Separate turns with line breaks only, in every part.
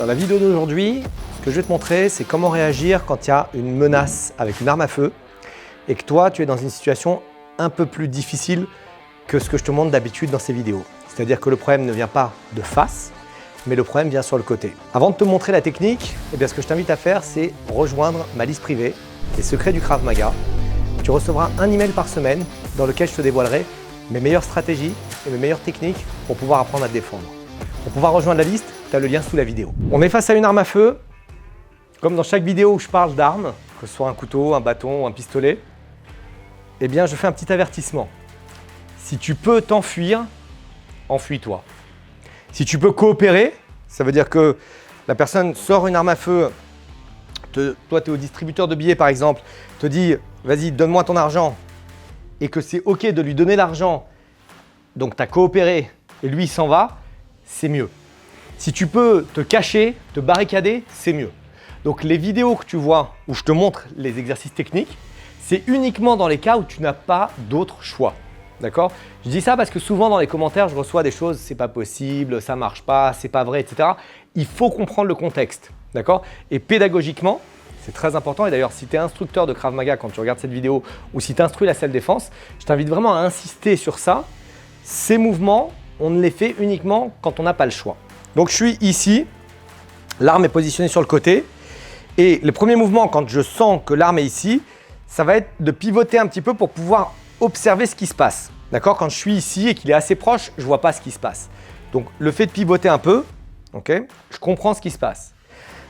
Dans la vidéo d'aujourd'hui, ce que je vais te montrer, c'est comment réagir quand il y a une menace avec une arme à feu et que toi, tu es dans une situation un peu plus difficile que ce que je te montre d'habitude dans ces vidéos. C'est-à-dire que le problème ne vient pas de face, mais le problème vient sur le côté. Avant de te montrer la technique, ce que je t'invite à faire, c'est rejoindre ma liste privée, les secrets du Krav Maga. Tu recevras un email par semaine dans lequel je te dévoilerai mes meilleures stratégies et mes meilleures techniques pour pouvoir apprendre à te défendre. Pour pouvoir rejoindre la liste, tu as le lien sous la vidéo. On est face à une arme à feu. Comme dans chaque vidéo où je parle d'armes, que ce soit un couteau, un bâton ou un pistolet, je fais un petit avertissement. Si tu peux t'enfuir, enfuis-toi. Si tu peux coopérer, ça veut dire que la personne sort une arme à feu, toi tu es au distributeur de billets par exemple, te dit vas-y donne-moi ton argent et que c'est ok de lui donner l'argent, donc tu as coopéré et lui il s'en va, c'est mieux. Si tu peux te cacher, te barricader, c'est mieux. Donc les vidéos que tu vois où je te montre les exercices techniques, c'est uniquement dans les cas où tu n'as pas d'autre choix. D'accord? Je dis ça parce que souvent dans les commentaires, je reçois des choses, c'est pas possible, ça marche pas, c'est pas vrai, etc. Il faut comprendre le contexte. D'accord? Et pédagogiquement, c'est très important. Et d'ailleurs, si tu es instructeur de Krav Maga quand tu regardes cette vidéo ou si tu instruis la self-défense, je t'invite vraiment à insister sur ça. Ces mouvements, on ne les fait uniquement quand on n'a pas le choix. Donc je suis ici, l'arme est positionnée sur le côté. Et le premier mouvement, quand je sens que l'arme est ici, ça va être de pivoter un petit peu pour pouvoir observer ce qui se passe. D'accord? Quand je suis ici et qu'il est assez proche, je ne vois pas ce qui se passe. Donc le fait de pivoter un peu, okay, je comprends ce qui se passe.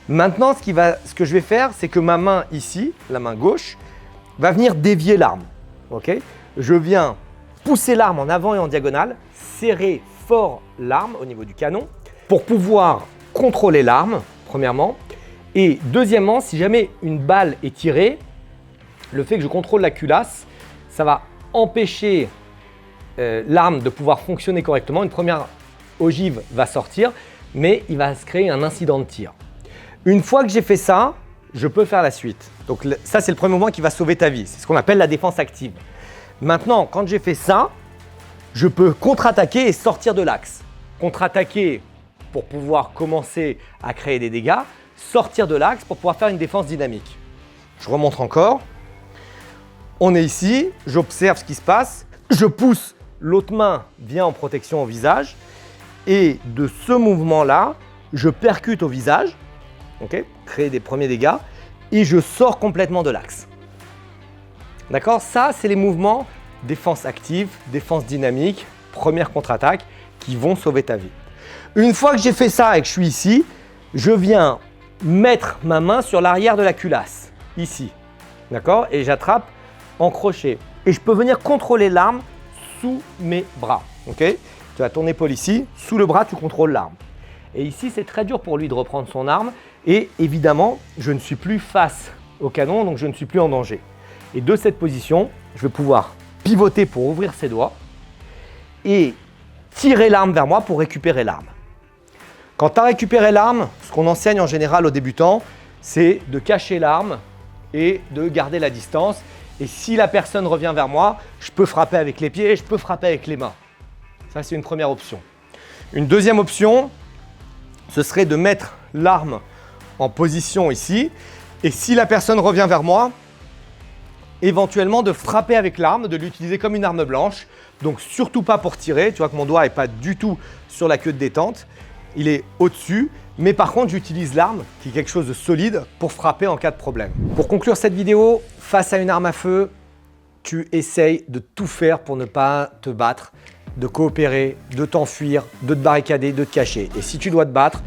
Maintenant, ce que je vais faire, c'est que ma main ici, la main gauche, va venir dévier l'arme. Okay? Je viens pousser l'arme en avant et en diagonale, serrer fort l'arme au niveau du canon pour pouvoir contrôler l'arme, premièrement. Et deuxièmement, si jamais une balle est tirée, le fait que je contrôle la culasse, ça va empêcher l'arme de pouvoir fonctionner correctement. Une première ogive va sortir, mais il va se créer un incident de tir. Une fois que j'ai fait ça, je peux faire la suite. Donc ça, c'est le premier mouvement qui va sauver ta vie. C'est ce qu'on appelle la défense active. Maintenant, quand j'ai fait ça, je peux contre-attaquer et sortir de l'axe. Contre-attaquer pour pouvoir commencer à créer des dégâts, sortir de l'axe pour pouvoir faire une défense dynamique. Je remonte encore. On est ici, j'observe ce qui se passe, je pousse, l'autre main vient en protection au visage et de ce mouvement-là, je percute au visage, okay, créer des premiers dégâts et je sors complètement de l'axe. D'accord? Ça, c'est les mouvements défense active, défense dynamique, première contre-attaque qui vont sauver ta vie. Une fois que j'ai fait ça et que je suis ici, je viens mettre ma main sur l'arrière de la culasse, ici, d'accord? Et j'attrape en crochet. Et je peux venir contrôler l'arme sous mes bras. Okay? Tu as ton épaule ici, sous le bras, tu contrôles l'arme. Et ici, c'est très dur pour lui de reprendre son arme. Et évidemment, je ne suis plus face au canon, donc je ne suis plus en danger. Et de cette position, je vais pouvoir pivoter pour ouvrir ses doigts et tirer l'arme vers moi pour récupérer l'arme. Quand tu as récupéré l'arme, ce qu'on enseigne en général aux débutants, c'est de cacher l'arme et de garder la distance. Et si la personne revient vers moi, je peux frapper avec les pieds, je peux frapper avec les mains. Ça, c'est une première option. Une deuxième option, ce serait de mettre l'arme en position ici. Et si la personne revient vers moi, éventuellement de frapper avec l'arme, de l'utiliser comme une arme blanche. Donc surtout pas pour tirer. Tu vois que mon doigt n'est pas du tout sur la queue de détente. Il est au-dessus. Mais par contre, j'utilise l'arme, qui est quelque chose de solide, pour frapper en cas de problème. Pour conclure cette vidéo, face à une arme à feu, tu essayes de tout faire pour ne pas te battre, de coopérer, de t'enfuir, de te barricader, de te cacher. Et si tu dois te battre,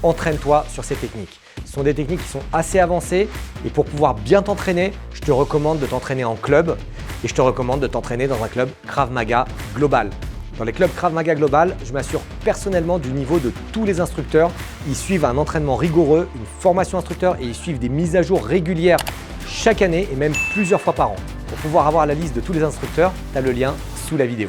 entraîne-toi sur ces techniques. Ce sont des techniques qui sont assez avancées et pour pouvoir bien t'entraîner, je te recommande de t'entraîner en club et je te recommande de t'entraîner dans un club Krav Maga global. Dans les clubs Krav Maga Global, je m'assure personnellement du niveau de tous les instructeurs. Ils suivent un entraînement rigoureux, une formation instructeur et ils suivent des mises à jour régulières chaque année et même plusieurs fois par an. Pour pouvoir avoir la liste de tous les instructeurs, tu as le lien sous la vidéo.